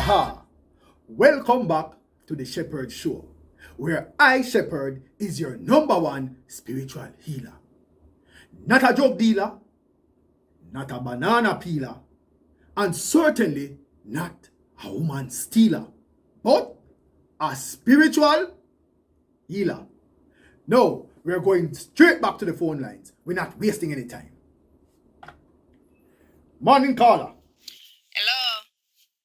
Aha! Welcome back to the Shepherd Show, where I, Shepherd, is your #1 spiritual healer. Not a drug dealer, not a banana peeler, and certainly not a woman stealer, but a spiritual healer. Now, we're going straight back to the phone lines. We're not wasting any time. Morning caller. Hello,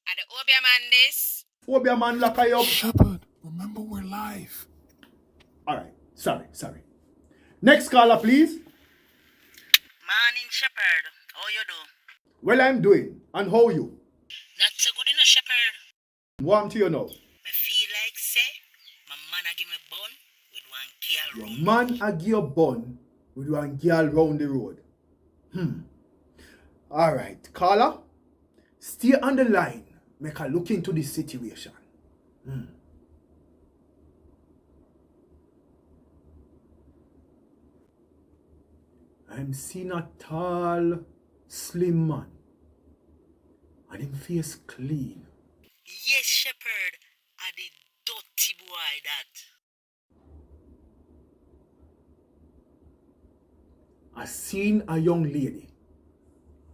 are the Obia man this? Obia man lock I up. Shepherd, remember we're live. Alright, sorry. Next caller, please. Morning, Shepherd. How you do? Well, I'm doing. And how you? Not so good enough, Shepherd. Warm to you now. Me feel like say, my man a give me bun with one girl Your round. man a give you bun with one girl round the road. Alright, caller. Stay on the line. Make a look into this situation. I'm seeing a tall, slim man. And him face clean. Yes, Shepherd, a the dirty boy that. I seen a young lady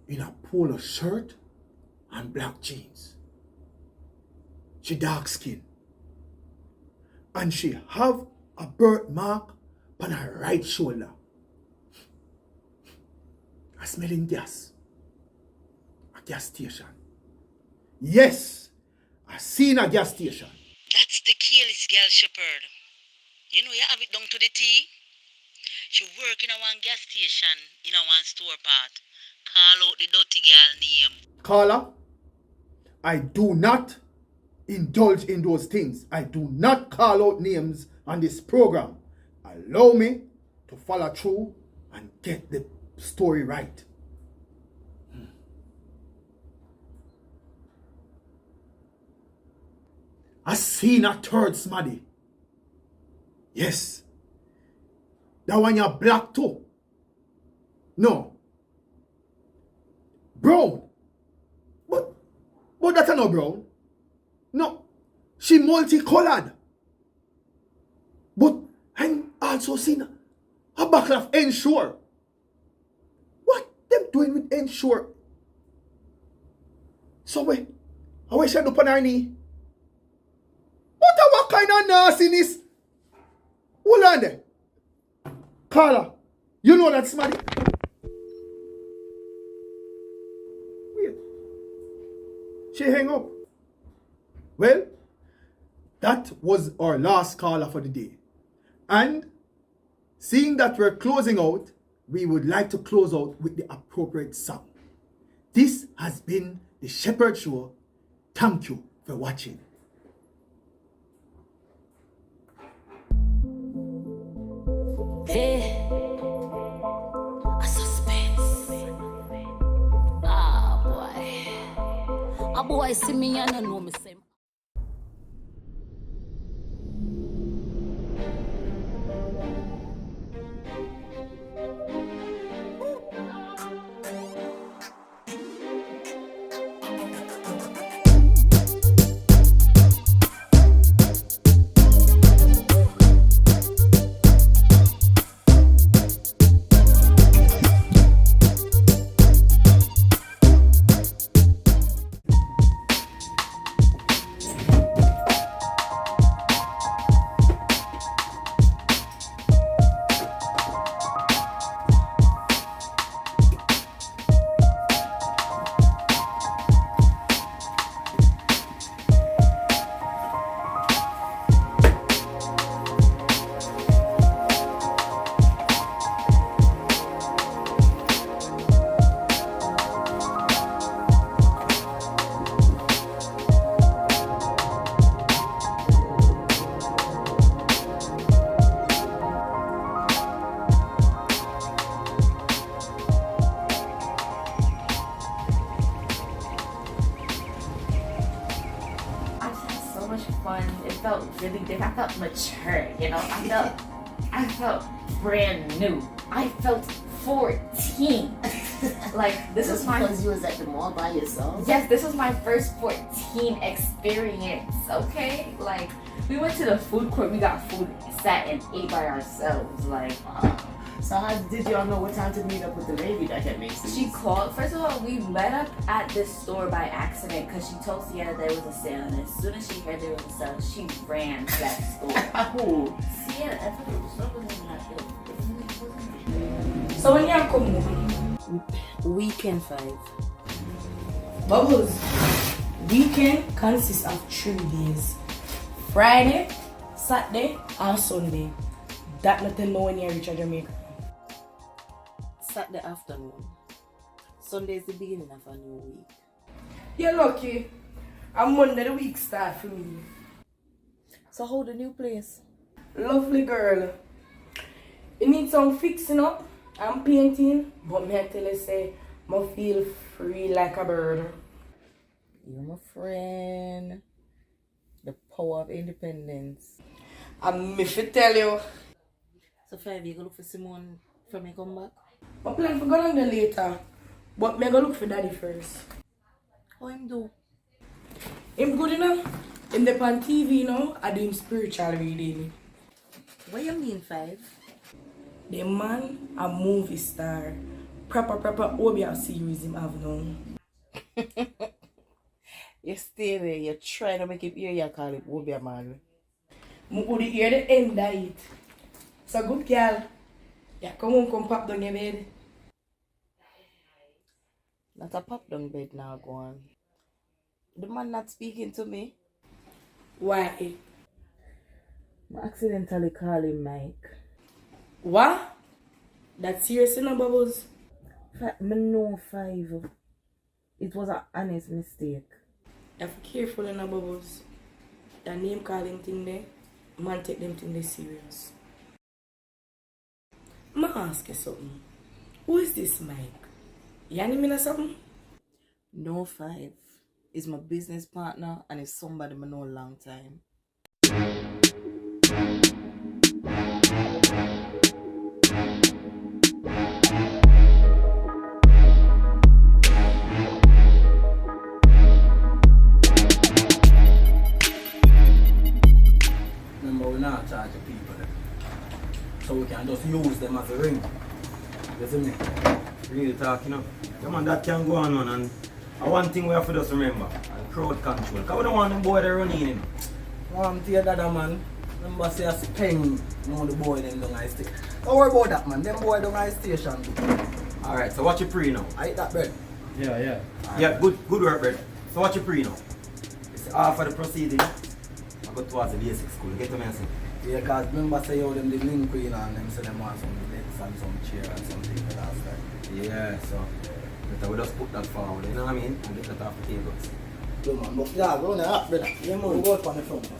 in a polo shirt and black jeans. She dark skin. And she have a birthmark on her right shoulder. I smelling gas. A gas station. Yes, I seen a gas station. That's the careless girl, Shepherd. You know you have it down to the T. She work in a one gas station in a one store part. Call out the dirty girl name. Caller, I do not indulge in those things. I do not call out names on this program. Allow me to follow through and get the story right. I seen a third smaddy. Yes. That one you're black too. No. Brown. But that's not brown. No. She multicolored. But I'm also seeing a buckle of Ensure. What them doing with Ensure? So wait. I wish I'd up on her knee. What kind of nastiness? Hold on there. Carla, you know that smaddy. Wait. She hang up. Well, that was our last caller for the day. And seeing that we're closing out, we would like to close out with the appropriate song. This has been the Shepherd Show. Thank you for watching. Hey, a suspense. Ah, boy. A boy see me and I know me say. Fun. It felt really different. I felt mature, you know. I felt brand new. I felt 14. Like, this is my... Because you was at the mall by yourself? Yes, this was my first 14 experience, okay? Like, we went to the food court, we got food, sat and ate by ourselves, like... So how did y'all know what time to meet up with the lady that had Macy's? She called. First of all, we met up at this store by accident because she told Sienna there was a sale, and as soon as she heard there was a sale, she ran to that store. Who? Sienna, I thought the store wasn't that good. So when you come movie? Weekend 5. Bubbles. Weekend consists of 3 days. Friday, Saturday, and Sunday. That nothing know when you reach Jamaica. Saturday afternoon. Sunday is the beginning of a new week. You're lucky. And Monday the week start for me. So how the new place? Lovely girl. You need some fixing up and painting, but me I tell you say, I feel free like a bird. You're my friend. The power of independence. And me fi tell you, So 5, you go look for Simone for me come back? I plan for go down there later, but me go look for daddy first. How him do? Him good enough? Him dey on TV now, I do him spiritual reading. What you mean 5? The man a movie star. Proper OBR series him have now. You stay there, you try to make him hear you call it Wobia man. I could hear the end of it. So good girl. Yeah, come on, come pop down your bed. Not a pop down bed now, go on. The man not speaking to me. Why? I accidentally call him Mike. What? That's serious no Bubbles? I know 5. It was an honest mistake. Have careful in Bubbles. That name calling thing there, man take them thing they serious. I ask you something. Who is this Mike? You mean something? No 5. He's my business partner and he's somebody I know a long time. Remember, we're not charging people. So we can just use them as a ring. You see me? Real talk, you know. Come on, that can go on, man. And one thing we have to just remember, crowd control. Because we don't want them boy to run in him. One thing that man, remember say a spend, you know the boy them down high station. Don't worry about that, man. Them boy down high station. Alright, so watch your pre now. I eat that bread. Yeah. Yeah, good work, bread. So watch your pre now. It's half of the proceeding. I go towards the basic school. Get to me and say. Yeah, because remember say how them the link queen and them say them want some legs and some chair and something like that. Yeah, so better we just put that forward, you know what I mean? And get that off the table. Yeah, man, but yeah, go on up, brother. Yeah, man, we go up on the front.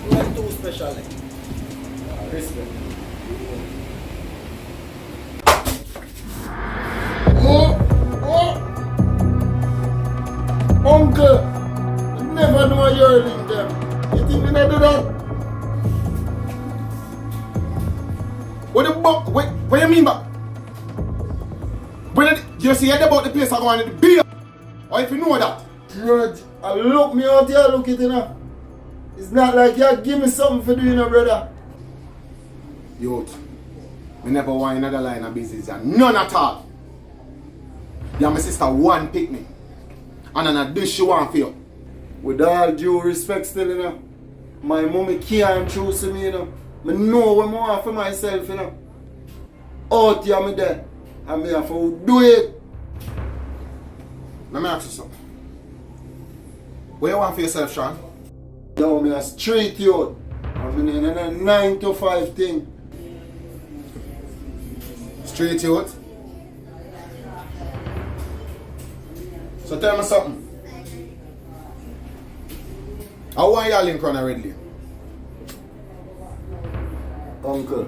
We went too special, like. Respect. Uncle, you never know you're in them. You think we not do that? What you mean by? When you see about the place I go on the beer? Or if you know that? George, I look me out here, look it enough. It's not like you give me something for doing it, brother. Youth, we never want another line of business, none at all. Yeah, my sister one pick me. And then a dish she want for you. With all due respect still, you know, my mommy can't choose me, you know. I know what I want for myself, you know. Out here, me there. And me have to do it. Let me ask you something. What you want for yourself, Sean? Yo, me a straight youth. I'm in a 9 to 5 thing. Straight youth? So tell me something. How want you link on already? Uncle,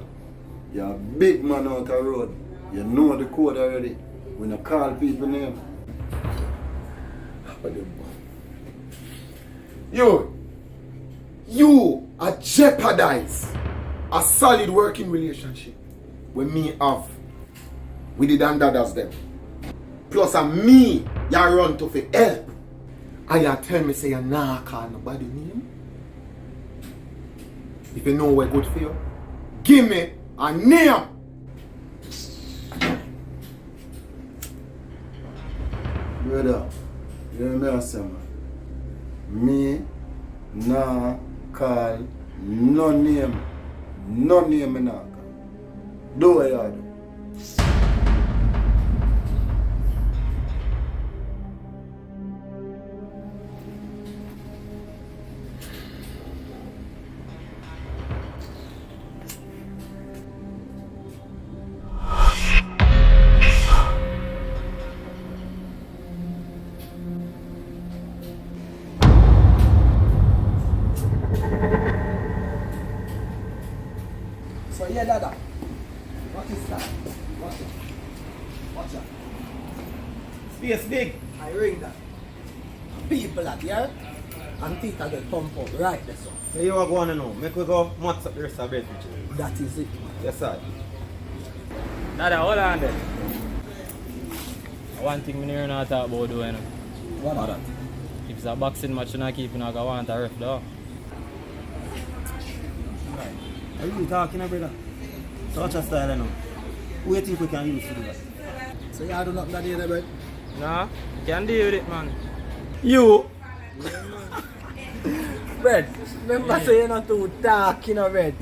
you're a big man out the road. You know the code already. When you call people name. You are jeopardize a solid working relationship when me have with the Dan Daddaz them. Plus a me you run to for help. And you tell me say you nah call nobody name. If you know what good for you, give me a name. Brother, you hear me say man? Me nah call no name. No name me nah call. Do what you do. So yeah, Dada. What is that? Watch out. Space big. I ring that. People at here and Tita get pump up right there, so. So you are going to know. Make we go match up the rest of the bed with you. That is it. Yes, sir. Nada, hold on there. One thing we never not talk about doing. What that? If it's a boxing match, you not keeping a want a ref though. Are you talking, brother? Such a style, you know. Who do you think we can use to do that? So you do nothing that day, bro? Nah, you can deal with it, man. You? Red, remember say you're not too dark, you know, Red.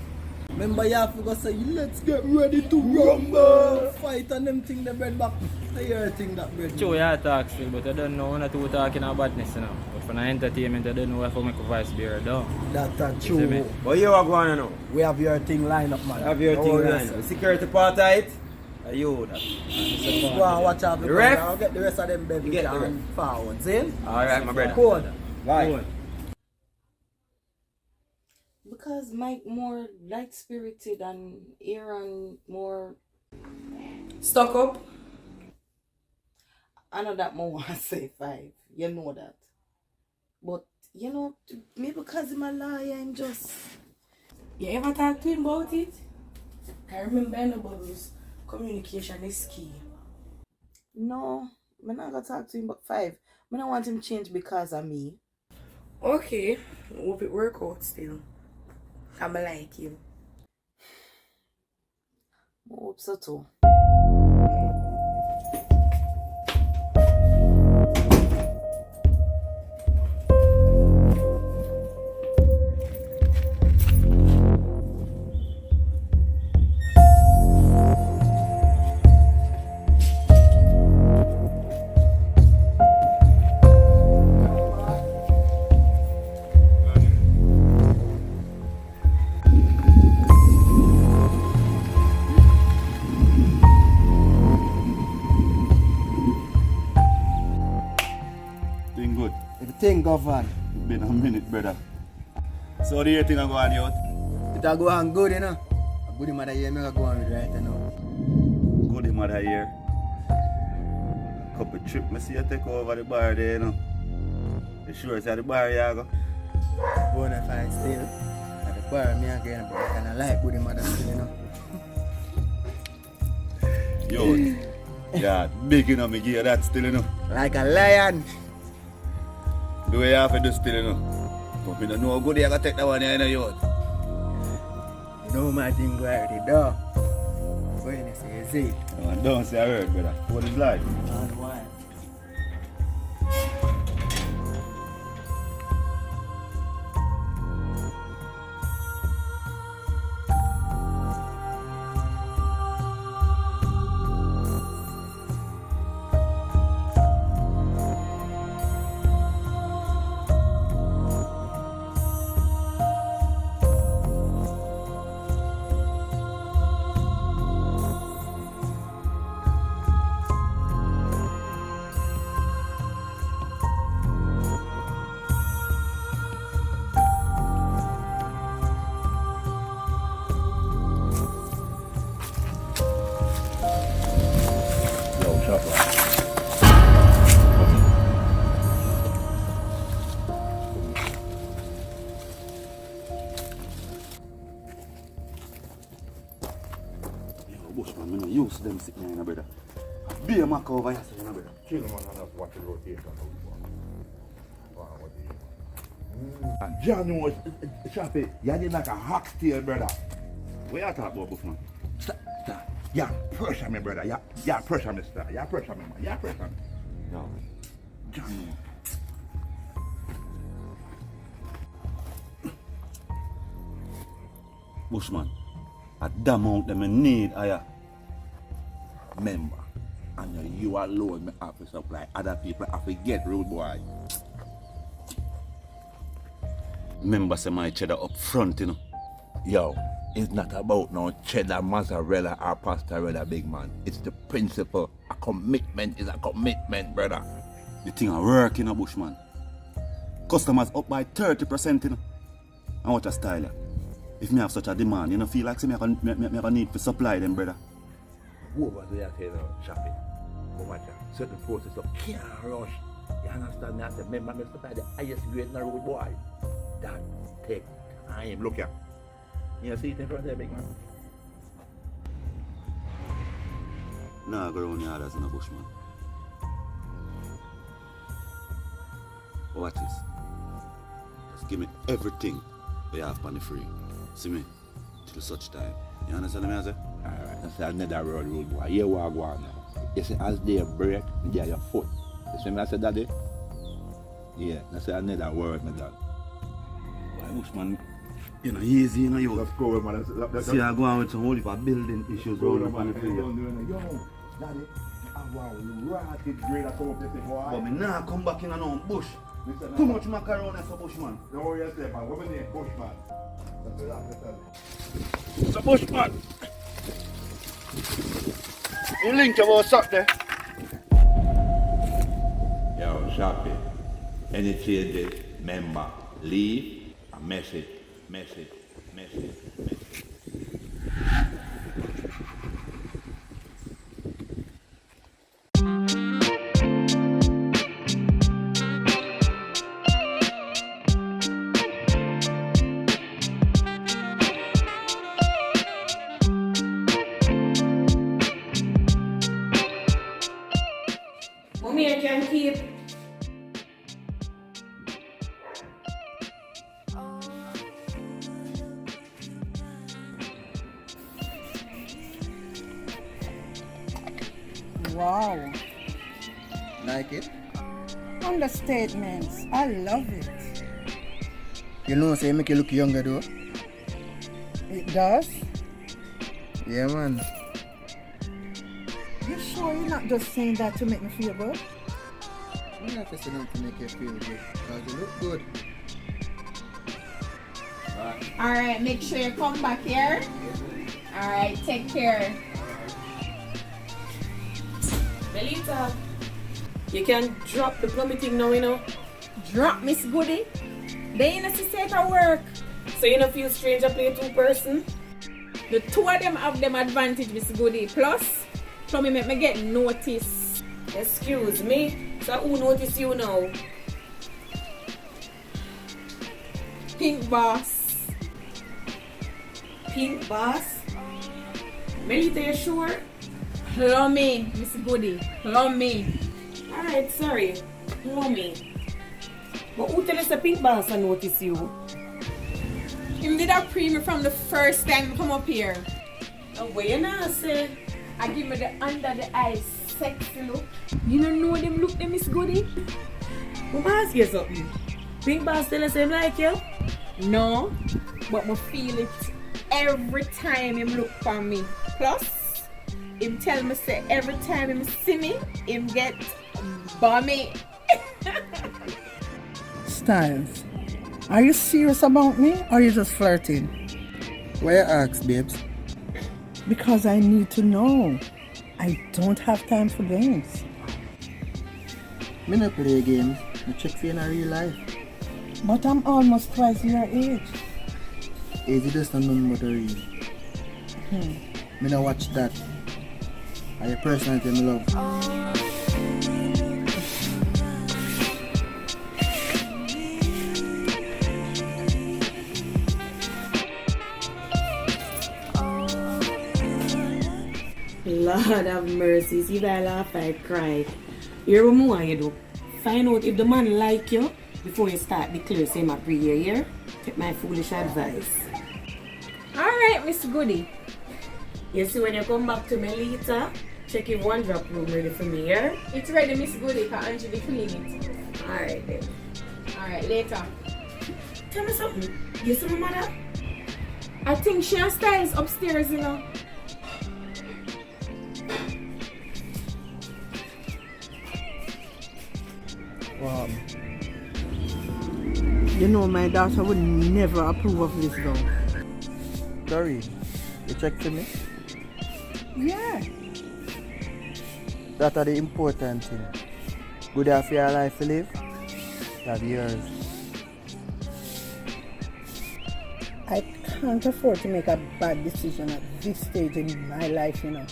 Remember you have to go say, let's get ready to rumble. Fight and them thing the bread back. I hear thing that bread. True, you talk still, but you don't know when you talking about badness, you know. But for the entertainment, you don't know if you make a voice be heard, though. That's You see me? true. But you are going to know. We have your thing lined up, man. Have your Oh, thing yes, lined. The security part of it, are you that? Go and watch out. The ref? I'll get the rest of them baby Get the and forward. See? Alright, my brother. Code. Right. Because Mike more light spirited and Aaron more. Stuck up. I know that more want to say 5. You know that. But you know, maybe because I'm a lawyer, I'm just. You ever talk to him about it? I remember in the bubbles, communication is key. No, I'm not gonna talk to him but 5. I don't want him change because of me. Okay, hope it work out still. I'm like you. I hope so too. Doing good. Everything go on. Been a minute, brother. So do you think I go on out? It'll go on good, you know. Goody mother here, me go on with right now. Goody mother here. Couple trip, me see you take over the bar there, you know. You sure it's at the bar you go? Bonafide still. At the bar, me again, but I kinda like Goody mother still, you know. Yo, yeah, big enough, me give you that still, you know. Like a lion. Do you have to do still, you know? But me don't know how good you gonna take that one here, you know, yo. You know my thing go already done. What you say, you see? No, don't say I heard, brother. What is life? And why? Bushman, me no use them sick man, brother. Be a mac over here, brother. Chill man and just watch the rotation. John was Chappy, you did like a hawk tail, brother. What you talk about, Bushman? Stop. Yeah, pressure me, brother. Yeah, pressure me, sir. Yeah, pressure me, man. Yeah, pressure me. No. John. Bushman, a damn amount them I need, Remember, and you alone me have to supply. Other people have to get rude boy. Remember, say my cheddar up front, you know. Yo, it's not about no cheddar, mozzarella, or pastarella, big man. It's the principle. A commitment is a commitment, brother. The thing a work, you know, Bushman. Customers up by 30%, you know. And what a style. If me have such a demand, you know, feel like say me I need to supply them, brother. Who was there saying shopping? But watch out, certain process of can't rush. You understand me? I said, remember, me supply the highest grade in the road, boy. That take time. Look here. You see it in front of there, big man? Nah, go around the others in a Bushman. Watch this. Just give me everything we have on the free. See me? Till such time. You understand me, I say? Alright, that's another road, boy. Here we are going now. You see, as they break, they are your foot. You see me, I said, Daddy? Yeah, that's another word, my dad. Why, Bushman? You know, easy, you know, you. That's cool, man. See, I go on with some whole heap of building issues Cool, round up on man. the free. Yo, Daddy, I want rotted grade of something, boy. But me nah come back in a no bush. Too much macaroni for Bushman. Don't worry yourself, man. What my name? Bushman. That's what I have to tell you. It's a Bushman. You link your boss up there. Yo, Shoppy. Any changes, member, leave a message. Mommy, I can keep. Wow. Like it? Understatements. I love it. You know, say make you look younger though. It does? Yeah, man. You sure you're not just saying that to make me feel good? I'm not just enough to make you feel good. Because you look good. Alright, make sure you come back here. Alright, take care. Melita, you can drop the plumbing thing now, you know. Drop Miss Goody. They in a state of work. So you don't feel strange to play two-person? The two of them have them advantage, Miss Goody. Plus, plumbing make me get notice. Excuse me. So who notice you now? Pink boss. Pink boss? Melita, you sure? Plummy, Miss Goody. Plummy. Alright, sorry. Plummy. But who tell us the pink boss and notice you? Him did a pre me from the first time I come up here. And what you not say? I give me the under the eyes sexy look. You don't know them look, them Miss Goody? Who ask you something? Pink boss tell us him like you? No, but I feel it every time him look for me. Plus, him tell me say every time him see me, him get bummy. Stylez, are you serious about me or are you just flirting? Why you ask, babes? Because I need to know. I don't have time for games. Me not play games. I check for you in real life. But I'm almost twice your age. Age is just a number to read. Me not watch that. Are your personality me love? Lord have mercy. See if I laugh, I cry. Here what more you do? Find out if the man like you before you start declare say my prayer here. Take my foolish advice. Alright, Miss Goody. You see when you come back to me later, check if one drop room ready for me here. It's ready, Miss Goody, because Angie will clean it. Alright then. Alright, later. Tell me something. You see my mother? I think she and Stylez upstairs, you know. Wow. You know my daughter would never approve of this though. Sorry, you check for me? Yeah. That are the important thing. Good have your life to live, have yours. I can't afford to make a bad decision at this stage in my life, you know.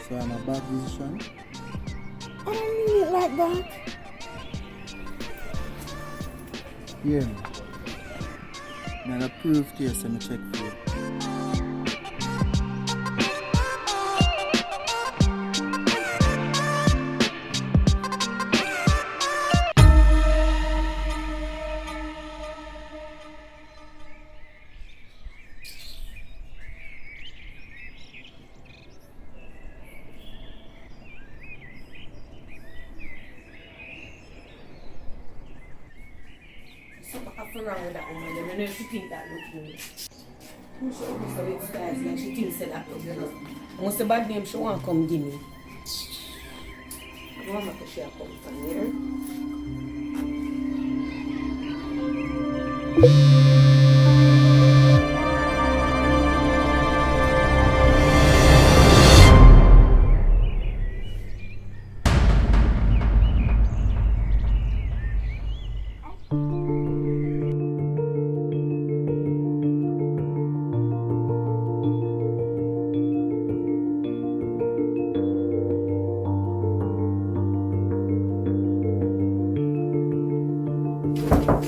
So I'm a bad decision? I don't mean it like that. Hear me. I'm gonna prove to you, so I'm check for you. Something wrong with that woman. I don't know if she think that look good. Who should have so with Stylez like she thinks that look good. Once the bad name she want to come give me. I want to share come from here.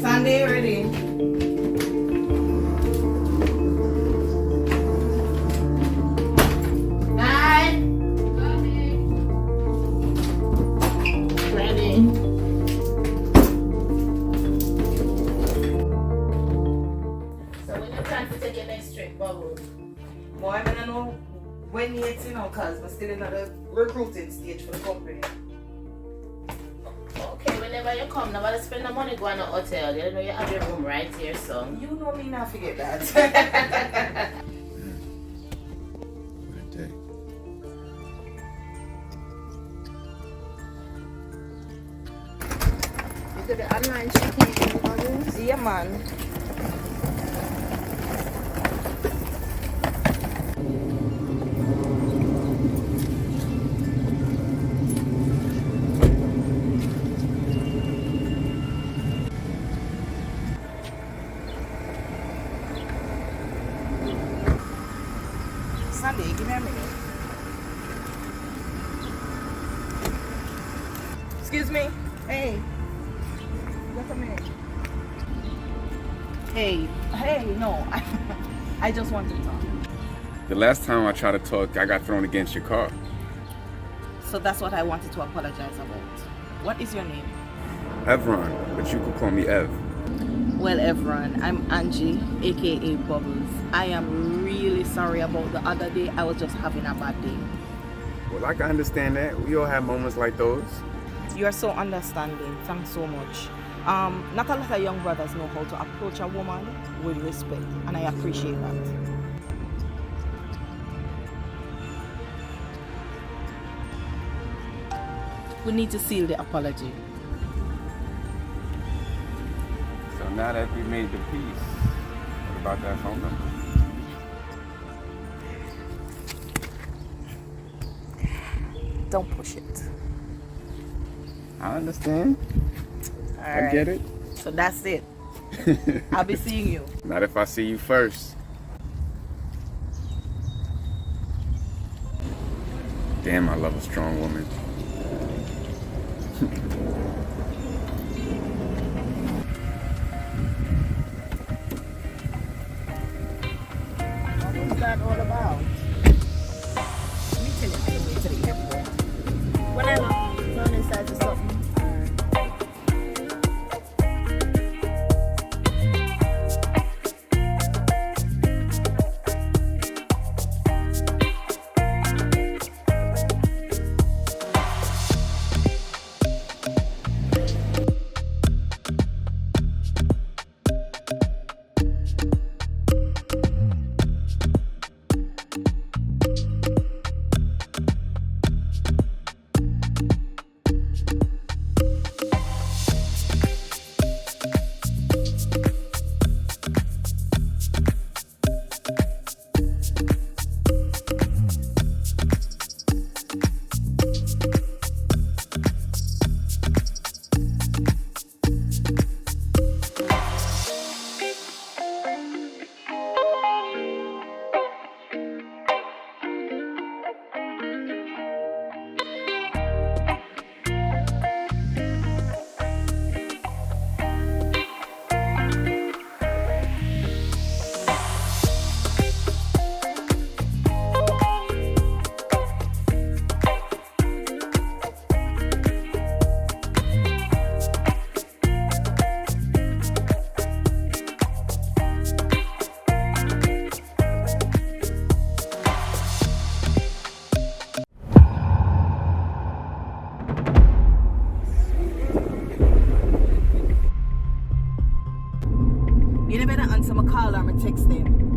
Sunday ready. Night. Ready. So when you plan to take your next trip, Bubbles? Boy, I don't know when yet, you know, because we're still in the recruiting stage for the company. Okay, whenever you come, nobody spend the money going to a hotel. You know you have your room right here, so. You know me not forget that. What a day. You do the online shopping, Bubbles? Yeah, man. Sunday, give me a minute. Excuse me. Hey. Just a minute. Hey, no. I just want to talk. The last time I tried to talk, I got thrown against your car. So that's what I wanted to apologize about. What is your name? Evron, but you could call me Ev. Well, Evron, I'm Angie, aka Bubbles. I am really sorry about the other day. I was just having a bad day. Well, I can understand that. We all have moments like those. You are so understanding. Thanks so much. Not a lot of young brothers know how to approach a woman with respect, and I appreciate that. We need to seal the apology. So now that we made the peace, what about that phone number? Don't push it. I understand. I get it. So that's it. I'll be seeing you. Not if I see you first. Damn, I love a strong woman. What was that all about?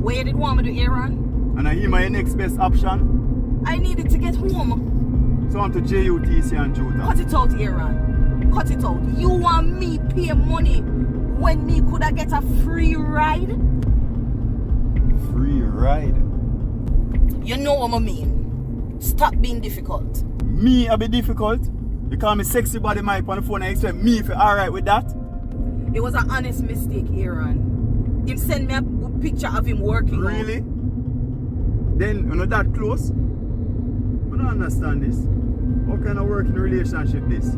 What you did want me to do, Aaron? And I hear my next best option. I needed to get home. So I'm to JUTC and Juta. Cut it out, Aaron. Cut it out. You want me pay money when me could have get a free ride? Free ride? You know what I mean. Stop being difficult. Me a bit difficult? You call me sexy body mic on the phone and expect me if you're alright with that? It was an honest mistake, Aaron. Him send me a good picture of him working. Really? Then you're not that close? I don't understand this. What kind of working relationship this?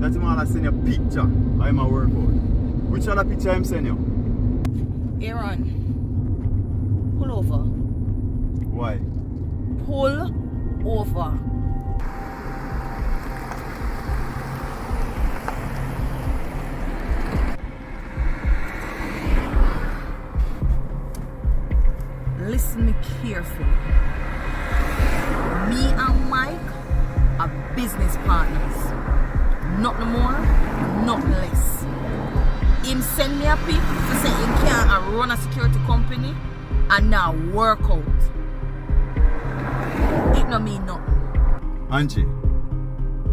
That's him all I send you a picture of him a work out. Which other picture him send you? Aaron, pull over. Why? Pull over. Listen me carefully. Me and Mike are business partners. Nothing more, nothing less. Him send me a pic to say he can't run a security company and now work out. It no mean nothing. Angie,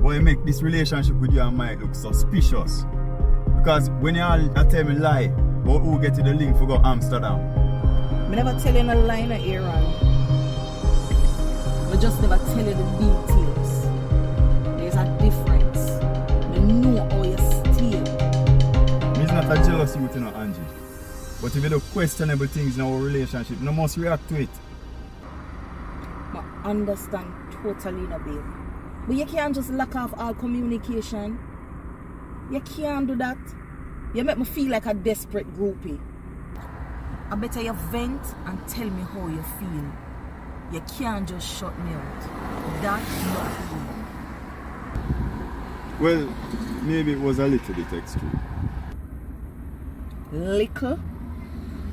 boy, make this relationship with you and Mike look suspicious. Because when you all tell me lie about who get you the link for go Amsterdam. I never tell you no lie, no, Aaron. I just never tell you the details. There's a difference. I know how you steal. Me's not a jealous youth, you know, Angie. But if you do questionable things in our relationship, you must react to it. I understand totally, no, babe. But you can't just lock off all communication. You can't do that. You make me feel like a desperate groupie. I better you vent and tell me how you feel. You can't just shut me out. That's not cool. Well, maybe it was a little bit extreme. Little?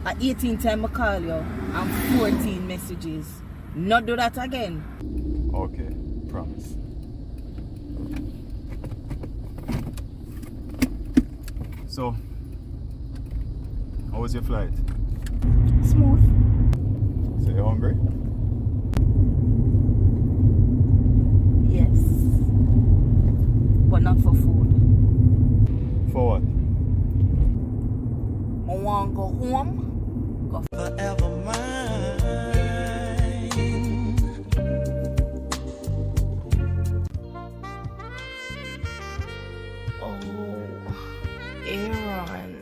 At 18 times I call you and 14 messages. Not do that again. Okay, promise. So, how was your flight? Smooth. So you hungry? Yes. But not for food. For what? I want to go home. Go forever mine. Oh, Aaron.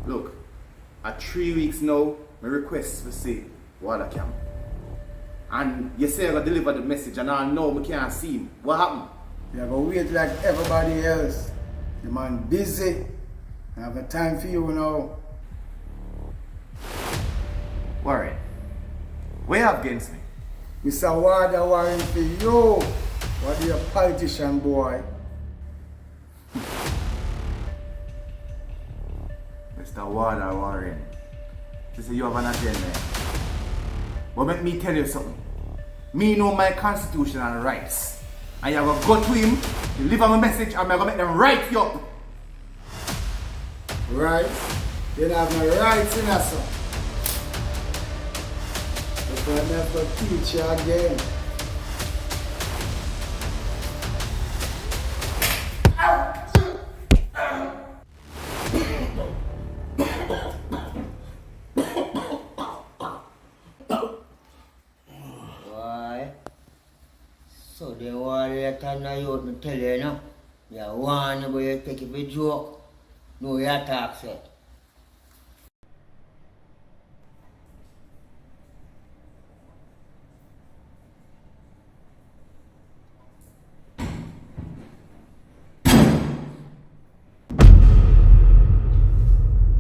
Look, at 3 weeks now, my request for see water camp. And you say I gotta deliver the message and I know I can't see him. What happened? You have to wait like everybody else. The man busy. I have a time for you now. Warren, what you have against me? Mr. Warder warring for you. What are you, a politician boy? Mr. Warder Warren, you say you have an agenda. But let me tell you something. Me know my constitution and rights. And you're gonna go to him, deliver my message, and I'm gonna make them write you up. Rights? You don't have no rights in us, sir. But I never teach you again. So they want to turn out and tell you, no? You want to take it for a joke. No, you talk, sir.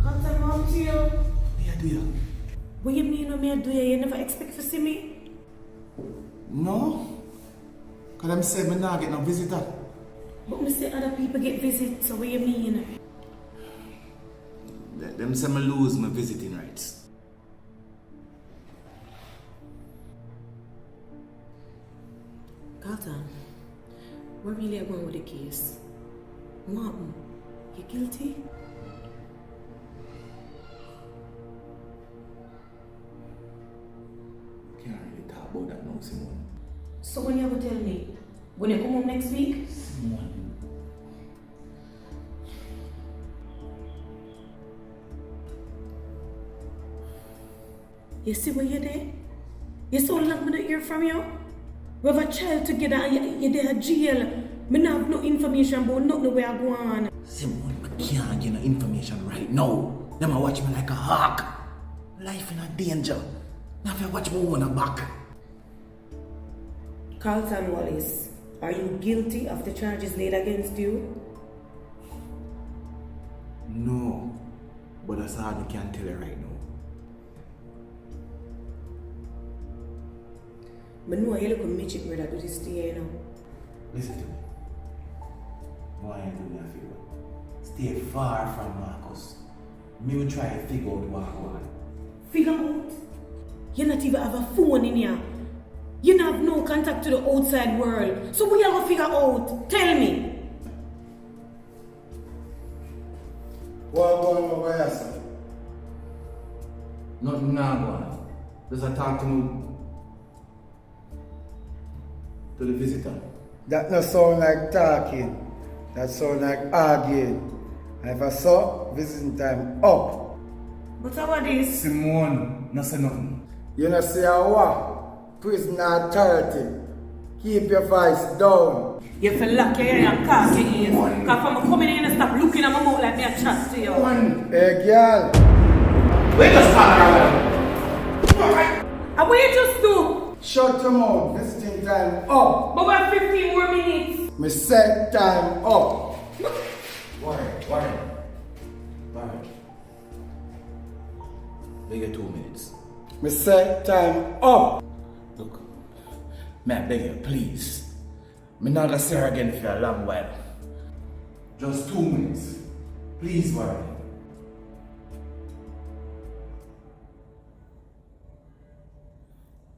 Carlton, mom to you. Yeah, do you? What you mean, me do you? You never expect to see me? No. Because I'm saying I'm not getting no visitor. But me say other people get visits, so what you mean? Them say me lose my visiting rights. Carlton, where really are going with the case? What happened? You guilty? Can't really talk about that now, Simone. So when you ever tell me? When you come home next week? Simone. You see where you're there? You so long me not hear from you? We have a child together and you're there at jail. Me not have no information about nothing where I go on. Simone, I can't get no information right now. Them a watch me like a hawk. Life in a danger. Now if you watch me on a back. Carlton Wallace, are you guilty of the charges laid against you? No, but that's hard I can't tell you right now. But no, you look a midget brother do this to you, you know. Listen to me. Why you do me a favor? Stay far from Marcus. Me will try to figure out what I want. Figure out? You not even have a phone in here. You not have no contact to the outside world. So what you gonna figure out? Tell me. What going on over here, sir? Nothing now, boy. Just a talk to the visitor. That no sound like talking. That sound like arguing. And if I saw, visiting time up. But how are this? Simone, no say nothing. You know say a what? Prisoner 30. Keep your voice down. You feel lock your ear and cock your ears. Because from coming in and stop looking at my mouth like me a chat to you. Hey girl. Wait just talk. And what you just do? Shut your mouth. Visiting time up. But we have 15 more minutes. Me set time up. Warren. We get 2 minutes. Me set time up. Look, man, I beg you, please. Me not gonna see her again for a long while. Just 2 minutes. Please, Warren.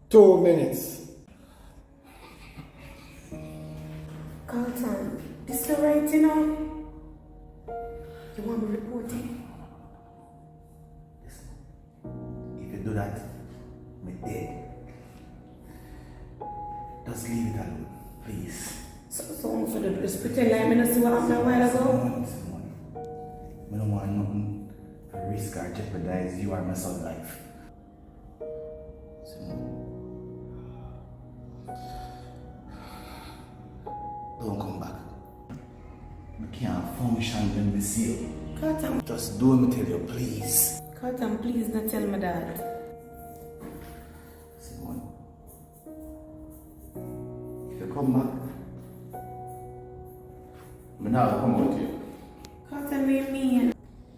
Two minutes. Carlton, this is the right, you know? You want me reporting? If you do that, me dead. Just leave it alone, please. So I'm for the just pretend like I don't see what happened a while ago? Simone. I don't want nothing to risk or jeopardize you or my son's life. Simone. Don't come back. I can't function when we see you. Carlton. Just do me tell you, please. Carlton, please don't tell my dad. Simone. If you come back, I'm not gonna come out here. Carlton, what you mean?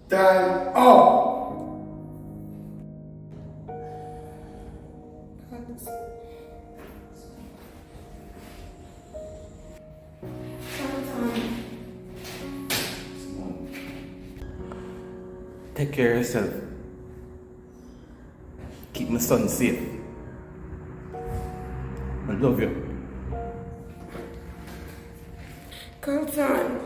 Time up. Take care of yourself. Keep my son safe. I love you. Carlton.